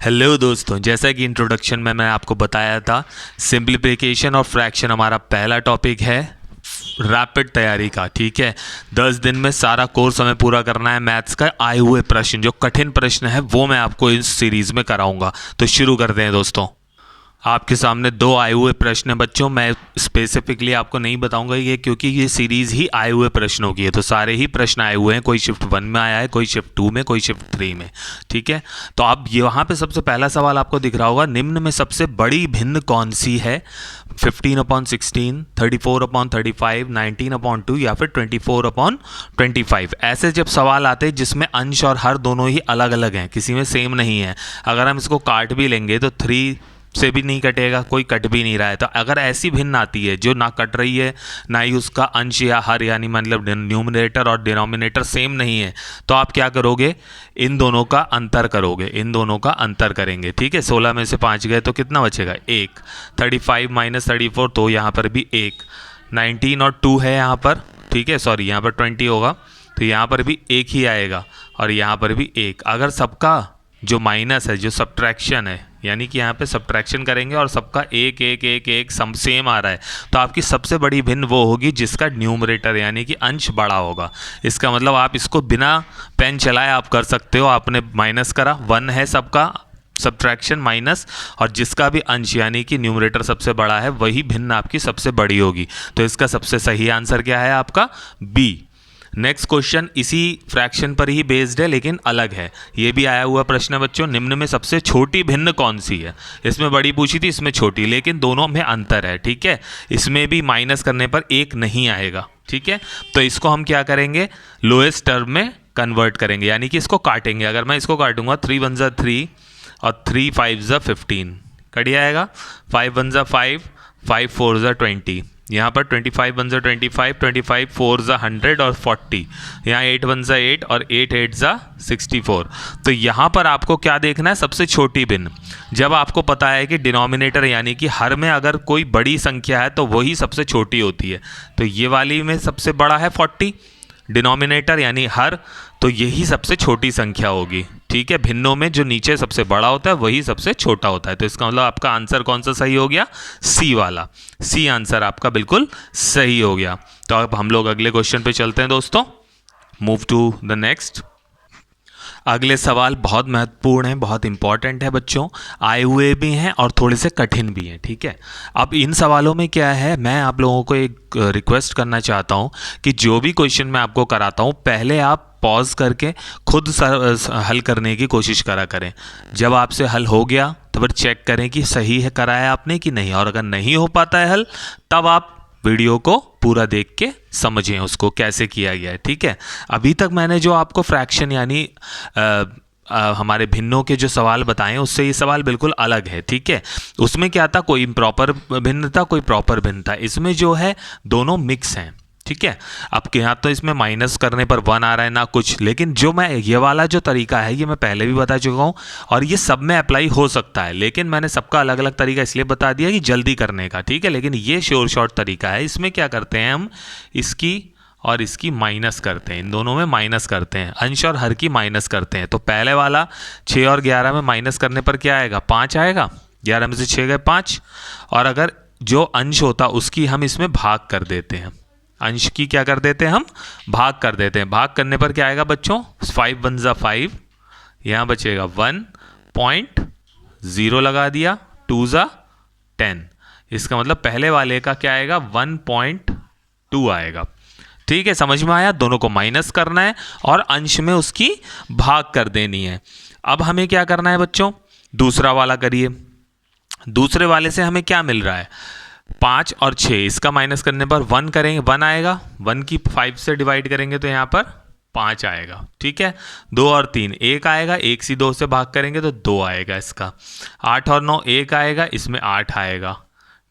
Hello दोस्तों, जैसा कि इंट्रोडक्शन में मैं आपको बताया था, सिंप्लीफिकेशन और फ्रैक्शन हमारा पहला टॉपिक है रैपिड तैयारी का। ठीक है, 10 दिन में सारा कोर्स हमें पूरा करना है। मैथ्स का आए हुए प्रश्न, जो कठिन प्रश्न है वो मैं आपको इस सीरीज़ में कराऊंगा। तो शुरू करते हैं दोस्तों। आपके सामने 2 आए हुए प्रश्न हैं बच्चों। मैं स्पेसिफिकली आपको नहीं बताऊंगा ये, क्योंकि ये सीरीज़ ही आए हुए प्रश्नों की है। तो सारे ही प्रश्न आए हुए हैं, कोई शिफ्ट 1 में आया है, कोई शिफ्ट 2 में, कोई शिफ्ट 3 में। ठीक है, तो आप यहाँ पे सबसे पहला सवाल आपको दिख रहा होगा, निम्न में सबसे बड़ी भिन्न कौन सी है? 15/16, 34/35, 19/2 या फिर 24/25। ऐसे जब सवाल आते हैं जिसमें अंश और हर दोनों ही अलग अलग हैं, किसी में सेम नहीं है, अगर हम इसको काट भी लेंगे तो 3 से भी नहीं कटेगा, कोई कट भी नहीं रहा है। तो अगर ऐसी भिन्न आती है जो ना कट रही है, ना ही उसका अंश या हर यानी मतलब न्यूमरेटर और डिनोमिनेटर सेम नहीं है, तो आप क्या करोगे? इन दोनों का अंतर करोगे, इन दोनों का अंतर करेंगे। ठीक है, 16 में से 5 गए तो कितना बचेगा? 1। 35 - 34, तो यहाँ पर भी 1। 19 और 2 है यहाँ पर, ठीक है, सॉरी यहाँ पर 20 होगा, तो यहाँ पर भी 1 ही आएगा और यहाँ पर भी 1। अगर सबका जो माइनस है, जो सब्ट्रैक्शन है, यानी कि यहाँ पे सब्ट्रैक्शन करेंगे और सबका 1 1 1 1 सम सेम आ रहा है, तो आपकी सबसे बड़ी भिन्न वो होगी जिसका न्यूमरेटर यानी कि अंश बड़ा होगा। इसका मतलब आप इसको बिना पेन चलाए आप कर सकते हो। आपने माइनस करा, 1 है सबका सब्ट्रैक्शन माइनस, और जिसका भी अंश यानी कि न्यूमरेटर सबसे बड़ा है वही भिन्न आपकी सबसे बड़ी होगी। तो इसका सबसे सही आंसर क्या है आपका? बी। नेक्स्ट क्वेश्चन इसी फ्रैक्शन पर ही बेस्ड है लेकिन अलग है। ये भी आया हुआ प्रश्न है बच्चों, निम्न में सबसे छोटी भिन्न कौन सी है? इसमें बड़ी पूछी थी, इसमें छोटी, लेकिन दोनों में अंतर है। ठीक है, इसमें भी माइनस करने पर 1 नहीं आएगा। ठीक है, तो इसको हम क्या करेंगे? लोएस्ट टर्म में कन्वर्ट करेंगे, यानी कि इसको काटेंगे। अगर मैं इसको काटूंगा, 3 1 ज़ा 3 और 3 5 ज़ा 15, कट आएगा। 5 1 ज़ा 5, 5 4 ज़ा 20, यहाँ पर 25 1 ज़ा 25, 25 4 ज़ा 100 और 40, यहाँ 8 1 ज़ा 8 और 8 8 ज़ा 64। तो यहाँ पर आपको क्या देखना है? सबसे छोटी भिन्न। जब आपको पता है कि डिनोमिनेटर यानी कि हर में अगर कोई बड़ी संख्या है तो वही सबसे छोटी होती है, तो ये वाली में सबसे बड़ा है 40 डिनोमिनेटर यानी हर, तो यही सबसे छोटी संख्या होगी। ठीक है, भिन्नों में जो नीचे सबसे बड़ा होता है वही सबसे छोटा होता है। तो इसका मतलब आपका आंसर कौन सा सही हो गया? सी वाला। सी आंसर आपका बिल्कुल सही हो गया। तो अब हम लोग अगले क्वेश्चन पे चलते हैं दोस्तों। Move to the next. अगले सवाल बहुत महत्वपूर्ण है, बहुत इंपॉर्टेंट है बच्चों, आए हुए भी हैं और थोड़े से कठिन भी हैं। ठीक है, अब इन सवालों में क्या है, मैं आप लोगों को एक रिक्वेस्ट करना चाहता हूं कि जो भी क्वेश्चन मैं आपको कराता हूं, पहले आप पॉज करके खुद हल करने की कोशिश करा करें। जब आपसे हल हो गया तो फिर चेक करें कि सही है कराया आपने कि नहीं, और अगर नहीं हो पाता है हल, तब आप वीडियो को पूरा देख के समझें उसको कैसे किया गया है। ठीक है, अभी तक मैंने जो आपको फ्रैक्शन यानी हमारे भिन्नों के जो सवाल बताएं, उससे ये सवाल बिल्कुल अलग है। ठीक है, उसमें क्या था, कोई इम्प्रॉपर भिन्न था, कोई प्रॉपर भिन्न था। इसमें जो है दोनों मिक्स हैं। ठीक है, अब यहाँ तो इसमें माइनस करने पर 1 आ रहा है ना कुछ, लेकिन जो मैं ये वाला जो तरीका है ये मैं पहले भी बता चुका हूँ और ये सब में अप्लाई हो सकता है, लेकिन मैंने सबका अलग अलग तरीका इसलिए बता दिया कि जल्दी करने का। ठीक है, लेकिन ये श्योर शॉर्ट तरीका है। इसमें क्या करते हैं हम, इसकी और इसकी माइनस करते हैं, इन दोनों में माइनस करते हैं, अंश और हर की माइनस करते हैं। तो पहले वाला 6 और 11 में माइनस करने पर क्या आएगा? 5 आएगा। 11 में से 6 गए 5, और अगर जो अंश होता उसकी हम इसमें भाग कर देते हैं, अंश की क्या कर देते हैं हम? भाग कर देते हैं। भाग करने पर क्या आएगा बच्चों? 5 1 ज़ा 5, यहाँ बचेगा 1.0 लगा दिया, 2 ज़ा 10। इसका मतलब पहले वाले का क्या आएगा? 1.2 आएगा। ठीक है, समझ में आया? दोनों को माइनस करना है और अंश में उसकी भाग कर देनी है। अब हमें क्या करना है बच्चों? दूसरा वाला करिए। दूसरे वाले से हमें क्या मिल रहा है? 5 और 6, इसका माइनस करने पर 1 करेंगे, 1 आएगा। 1 की 5 से डिवाइड करेंगे तो यहाँ पर 5 आएगा। ठीक है, 2 और 3 1 आएगा, 1 से 2 से भाग करेंगे तो 2 आएगा इसका। 8 और 9 1 आएगा, इसमें 8 आएगा।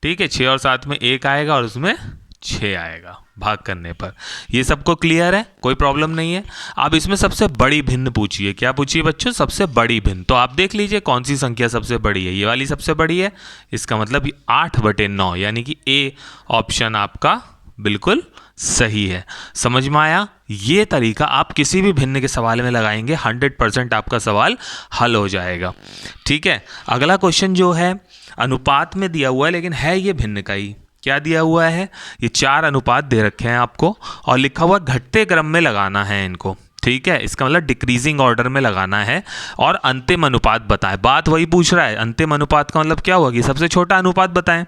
ठीक है, 6 और 7 में 1 आएगा और उसमें 6 आएगा भाग करने पर। ये सबको क्लियर है, कोई प्रॉब्लम नहीं है। अब इसमें सबसे बड़ी भिन्न पूछिए। क्या पूछिए बच्चों? सबसे बड़ी भिन्न। तो आप देख लीजिए कौन सी संख्या सबसे बड़ी है। ये वाली सबसे बड़ी है, इसका मतलब 8/9, यानी कि ए ऑप्शन आपका बिल्कुल सही है। समझ में आया? ये तरीका आप किसी भी भिन्न के सवाल में लगाएंगे 100% आपका सवाल हल हो जाएगा। ठीक है, अगला क्वेश्चन जो है अनुपात में दिया हुआ है, लेकिन है ये भिन्न का ही। क्या दिया हुआ है? ये 4 अनुपात दे रखे हैं आपको और लिखा हुआ घटते क्रम में लगाना है इनको। ठीक है, इसका मतलब डिक्रीजिंग ऑर्डर में लगाना है और अंतिम अनुपात बताएं। बात वही पूछ रहा है, अंतिम अनुपात का मतलब क्या हुआ कि सबसे छोटा अनुपात बताएं।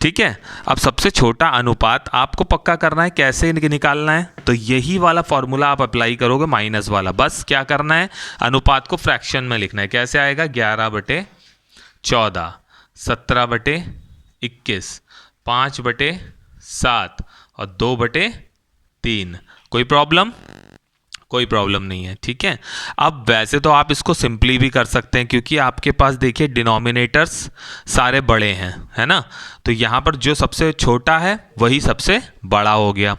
ठीक है, अब सबसे छोटा अनुपात आपको पक्का करना है, कैसे निकालना है? तो यही वाला फॉर्मूला आप अप्लाई करोगे, माइनस वाला। बस क्या करना है, अनुपात को फ्रैक्शन में लिखना है। कैसे आएगा? 11/14, 17/21, 5/7 और 2/3। कोई प्रॉब्लम? कोई प्रॉब्लम नहीं है। ठीक है, अब वैसे तो आप इसको सिंपली भी कर सकते हैं, क्योंकि आपके पास देखिए डिनोमिनेटर्स सारे बड़े हैं, है ना। तो यहाँ पर जो सबसे छोटा है वही सबसे बड़ा हो गया।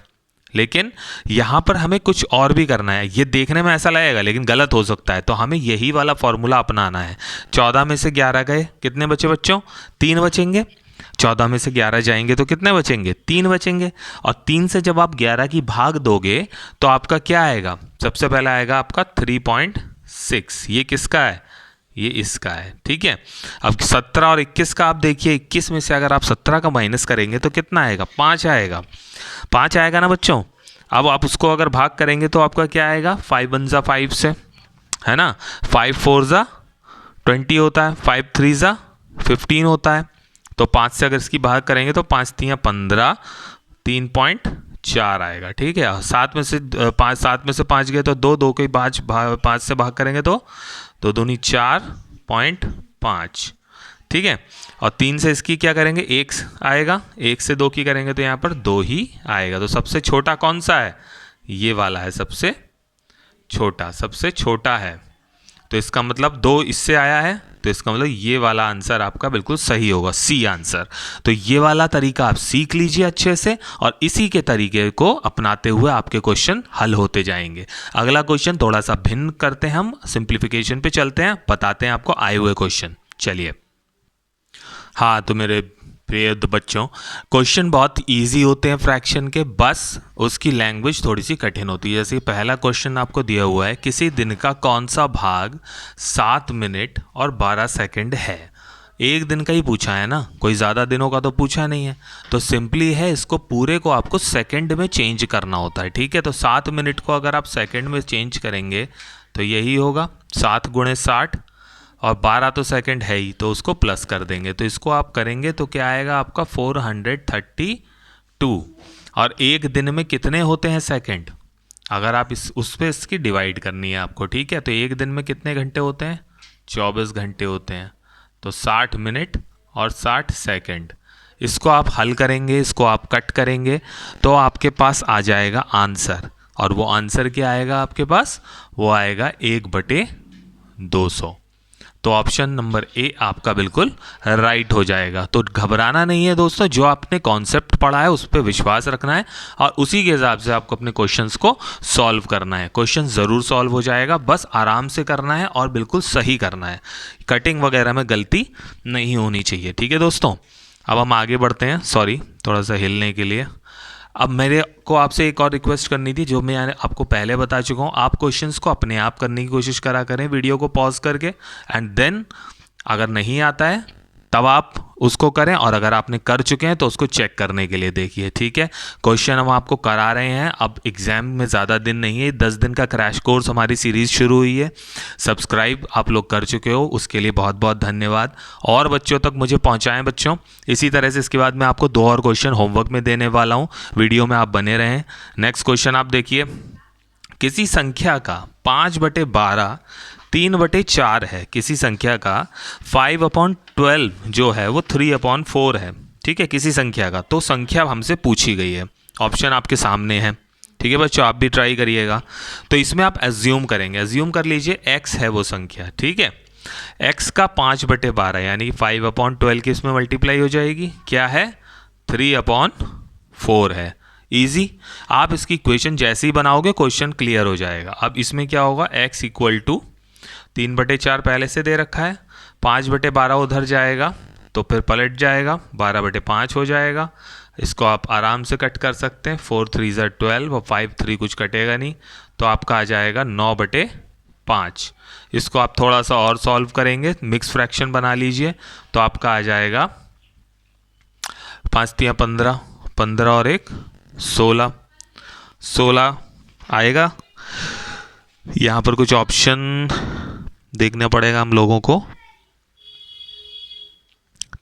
लेकिन यहाँ पर हमें कुछ और भी करना है। ये देखने में ऐसा लगेगा लेकिन गलत हो सकता है, तो हमें यही वाला फॉर्मूला अपनाना है। 14 में से 11 गए, कितने बचे बच्चों? 3 बचेंगे। 14 में से 11 जाएंगे तो कितने बचेंगे? 3 बचेंगे। और 3 से जब आप 11 की भाग दोगे तो आपका क्या आएगा? सबसे पहला आएगा आपका 3.6। ये किसका है? ये इसका है। ठीक है, अब 17 और 21 का आप देखिए, 21 में से अगर आप 17 का माइनस करेंगे तो कितना आएगा? 5 आएगा। 5 आएगा ना बच्चों। अब आप उसको अगर भाग करेंगे तो आपका क्या आएगा? 5 1 जा 5 से, है ना। 5 4 जा 20 होता है, 5 3 जा 15 होता है। तो 5 से अगर इसकी भाग करेंगे तो 5 3 15, 3.4 आएगा। ठीक है, 7 में से 5 गए तो 2 के 5 से भाग करेंगे तो 2 दूनी 4.5। ठीक है, और 3 से इसकी क्या करेंगे? 1 आएगा। 1 से 2 की करेंगे तो यहाँ पर 2 ही आएगा। तो सबसे छोटा कौन सा है? ये वाला है सबसे छोटा, सबसे छोटा है। तो इसका मतलब 2 इससे आया है, तो इसका मतलब ये वाला आंसर आपका बिल्कुल सही होगा, सी आंसर। तो ये वाला तरीका आप सीख लीजिए अच्छे से, और इसी के तरीके को अपनाते हुए आपके क्वेश्चन हल होते जाएंगे। अगला क्वेश्चन थोड़ा सा भिन्न करते हैं, हम सिंप्लीफिकेशन पे चलते हैं, बताते हैं आपको आए हुए क्वेश्चन। चलिए, हाँ तो मेरे प्रिय बच्चों, क्वेश्चन बहुत इजी होते हैं फ्रैक्शन के, बस उसकी लैंग्वेज थोड़ी सी कठिन होती है। जैसे पहला क्वेश्चन आपको दिया हुआ है, किसी दिन का कौन सा भाग 7 मिनट और 12 सेकंड है। एक दिन का ही पूछा है ना, कोई ज़्यादा दिनों का तो पूछा नहीं है। तो सिंपली है, इसको पूरे को आपको सेकंड में चेंज करना होता है। ठीक है, तो 7 मिनट को अगर आप सेकंड में चेंज करेंगे तो यही होगा 7 × 60, और 12 तो सेकंड है ही, तो उसको प्लस कर देंगे। तो इसको आप करेंगे तो क्या आएगा आपका 432। और एक दिन में कितने होते हैं सेकंड? अगर आप उस पर इसकी डिवाइड करनी है आपको। ठीक है, तो एक दिन में कितने घंटे होते हैं? 24 घंटे होते हैं। तो 60 मिनट और 60 सेकंड, इसको आप हल करेंगे, इसको आप कट करेंगे तो आपके पास आ जाएगा आंसर। और वो आंसर क्या आएगा आपके पास? वो आएगा 1/200। तो ऑप्शन नंबर ए आपका बिल्कुल राइट हो जाएगा। तो घबराना नहीं है दोस्तों, जो आपने कॉन्सेप्ट पढ़ा है उस पर विश्वास रखना है और उसी के हिसाब से आपको अपने क्वेश्चंस को सॉल्व करना है। क्वेश्चन ज़रूर सॉल्व हो जाएगा, बस आराम से करना है और बिल्कुल सही करना है। कटिंग वगैरह में गलती नहीं होनी चाहिए। ठीक है दोस्तों, अब हम आगे बढ़ते हैं। सॉरी, थोड़ा सा हिलने के लिए। अब मेरे को आपसे एक और रिक्वेस्ट करनी थी, जो मैं आपको पहले बता चुका हूँ। आप क्वेश्चंस को अपने आप करने की कोशिश करा करें, वीडियो को पॉज करके, एंड देन अगर नहीं आता है तब आप उसको करें, और अगर आपने कर चुके हैं तो उसको चेक करने के लिए देखिए। ठीक है, क्वेश्चन हम आपको करा रहे हैं। अब एग्ज़ाम में ज़्यादा दिन नहीं है, 10 दिन का क्रैश कोर्स हमारी सीरीज़ शुरू हुई है। सब्सक्राइब आप लोग कर चुके हो, उसके लिए बहुत बहुत धन्यवाद। और बच्चों तक मुझे पहुंचाएं बच्चों। इसी तरह से इसके बाद मैं आपको 2 और क्वेश्चन होमवर्क में देने वाला हूँ, वीडियो में आप बने रहें। नेक्स्ट क्वेश्चन आप देखिए, किसी संख्या का 5/12 3/4 है। किसी संख्या का 5/12 जो है वो 3/4 है। ठीक है, किसी संख्या का, तो संख्या हमसे पूछी गई है। ऑप्शन आपके सामने है। ठीक है बच्चों, आप भी ट्राई करिएगा। तो इसमें आप एज्यूम करेंगे, एज्यूम कर लीजिए x है वो संख्या। ठीक है, x का 5/12 यानी 5/12 की इसमें मल्टीप्लाई हो जाएगी, क्या है? 3/4 है। ईजी, आप इसकी इक्वेशन जैसे ही बनाओगे क्वेश्चन क्लियर हो जाएगा। अब इसमें क्या होगा? x = 3/4 पहले से दे रखा है, 5/12 उधर जाएगा, तो फिर पलट जाएगा, 12/5 हो जाएगा। इसको आप आराम से कट कर सकते हैं, 4 3 12 और 5 3 कुछ कटेगा नहीं, तो आपका आ जाएगा 9/5। इसको आप थोड़ा सा और सॉल्व करेंगे, मिक्स फ्रैक्शन बना लीजिए, तो आपका आ जाएगा 5 3 15, 15 और 1 16, 16 आएगा। यहाँ पर कुछ ऑप्शन देखना पड़ेगा हम लोगों को,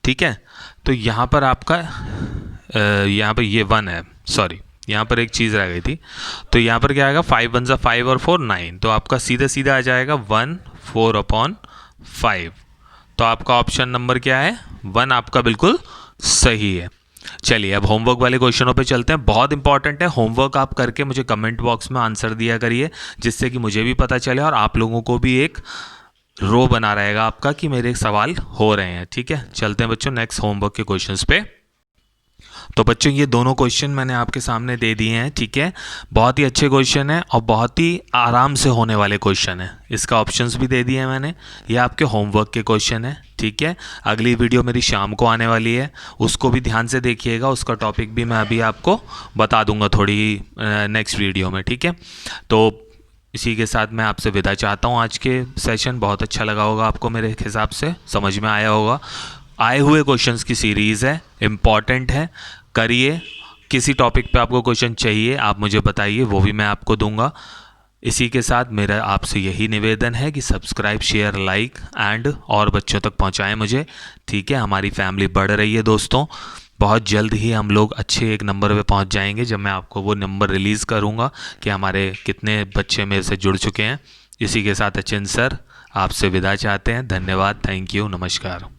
ठीक है। तो यहाँ पर आपका यहाँ पर ये 1 है, सॉरी यहाँ पर एक चीज़ रह गई थी। तो यहाँ पर क्या आएगा, 5 1 5 और 4 9, तो आपका सीधा सीधा आ जाएगा 1 4/5। तो आपका ऑप्शन नंबर क्या है, 1 आपका बिल्कुल सही है। चलिए अब होमवर्क वाले क्वेश्चनों पे चलते हैं। बहुत इंपॉर्टेंट है, होमवर्क आप करके मुझे कमेंट बॉक्स में आंसर दिया करिए, जिससे कि मुझे भी पता चले और आप लोगों को भी एक रो बना रहेगा आपका कि मेरे सवाल हो रहे हैं, ठीक है। चलते हैं बच्चों नेक्स्ट होमवर्क के क्वेश्चंस पे। तो बच्चों ये दोनों क्वेश्चन मैंने आपके सामने दे दिए हैं, ठीक है। बहुत ही अच्छे क्वेश्चन हैं और बहुत ही आराम से होने वाले क्वेश्चन हैं। इसका ऑप्शंस भी दे दिए हैं मैंने, ये आपके होमवर्क के क्वेश्चन हैं, ठीक है। अगली वीडियो मेरी शाम को आने वाली है, उसको भी ध्यान से देखिएगा, उसका टॉपिक भी मैं अभी आपको बता दूंगा थोड़ी नेक्स्ट वीडियो में, ठीक है। तो इसी के साथ मैं आपसे विदा चाहता हूँ। आज के सेशन बहुत अच्छा लगा होगा आपको, मेरे हिसाब से समझ में आया होगा। आए हुए क्वेश्चंस की सीरीज़ है, इम्पॉर्टेंट है, करिए। किसी टॉपिक पे आपको क्वेश्चन चाहिए आप मुझे बताइए, वो भी मैं आपको दूंगा। इसी के साथ मेरा आपसे यही निवेदन है कि सब्सक्राइब शेयर लाइक एंड और बच्चों तक पहुंचाएं मुझे, ठीक है। हमारी फैमिली बढ़ रही है दोस्तों, बहुत जल्द ही हम लोग अच्छे एक नंबर पे पहुंच जाएंगे, जब मैं आपको वो नंबर रिलीज़ करूंगा कि हमारे कितने बच्चे मेरे से जुड़ चुके हैं। इसी के साथ अचिंत सर आपसे विदा चाहते हैं। धन्यवाद, थैंक यू, नमस्कार।